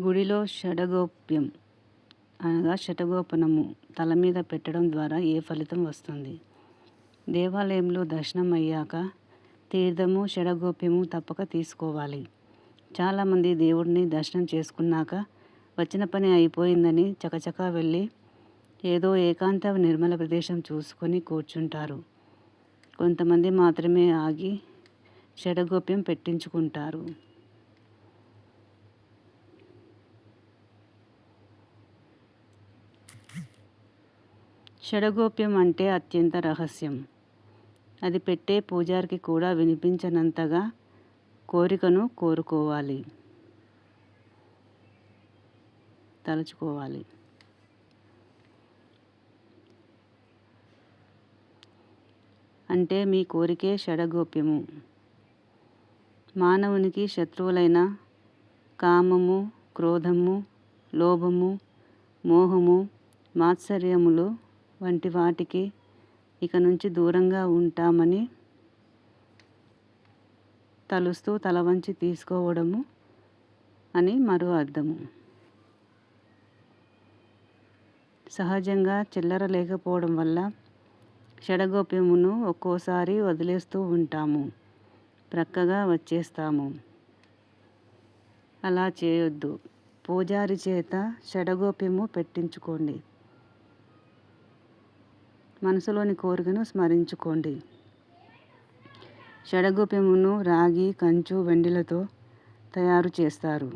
గుడిలో షడగోప్యం అనగా శటగోపనము తల మీద పెట్టడం ద్వారా ఏ ఫలితం వస్తుంది? దేవాలయంలో దర్శనం అయ్యాక తీర్థము షడగోప్యము తప్పక తీసుకోవాలి. చాలామంది దేవుడిని దర్శనం చేసుకున్నాక వచ్చిన పని అయిపోయిందని చకచకా వెళ్ళి ఏదో ఏకాంత నిర్మల ప్రదేశం చూసుకొని కూర్చుంటారు. కొంతమంది మాత్రమే ఆగి షడగోప్యం పెట్టించుకుంటారు. షడగోప్యం అంటే అత్యంత రహస్యం. అది పెట్టే పూజారికి కూడా వినిపించనంతగా కోరికను తలుచుకోవాలి. అంటే మీ కోరికే షడగోప్యము. మానవునికి శత్రువులైన కామము, క్రోధము, లోభము, మోహము, మాత్సర్యములు వంటి వాటికి ఇక నుంచి దూరంగా ఉంటామని తలుస్తూ తల వంచి తీసుకోవడము అని మరో అర్థము. సహజంగా చిల్లర లేకపోవడం వల్ల షడగోప్యమును ఒక్కోసారి వదిలేస్తూ ఉంటాము, ప్రక్కగా వచ్చేస్తాము. అలా చేయొద్దు. పూజారి చేత షడగోప్యము పెట్టించుకోండి. మనసులోని కోరికను స్మరించుకోండి. షడగోప్యమును రాగి, కంచు, వెండిలతో తయారు చేస్తారు.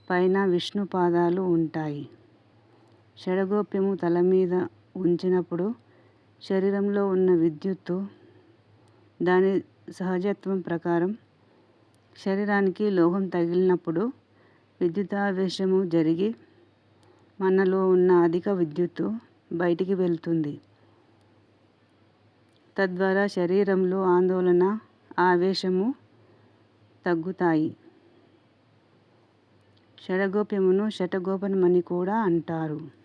పైన విష్ణు పాదాలు ఉంటాయి. షడగోప్యము తల మీద ఉంచినప్పుడు శరీరంలో ఉన్న విద్యుత్తు దాని సహజత్వం ప్రకారం శరీరానికి లోహం తగిలినప్పుడు విద్యుదావేశము జరిగి మనలో ఉన్న అధిక విద్యుత్తు బయటికి వెళ్తుంది. తద్వారా శరీరంలో ఆందోళన, ఆవేశము తగ్గుతాయి. షడగోప్యమును శటగోపనమని కూడా అంటారు.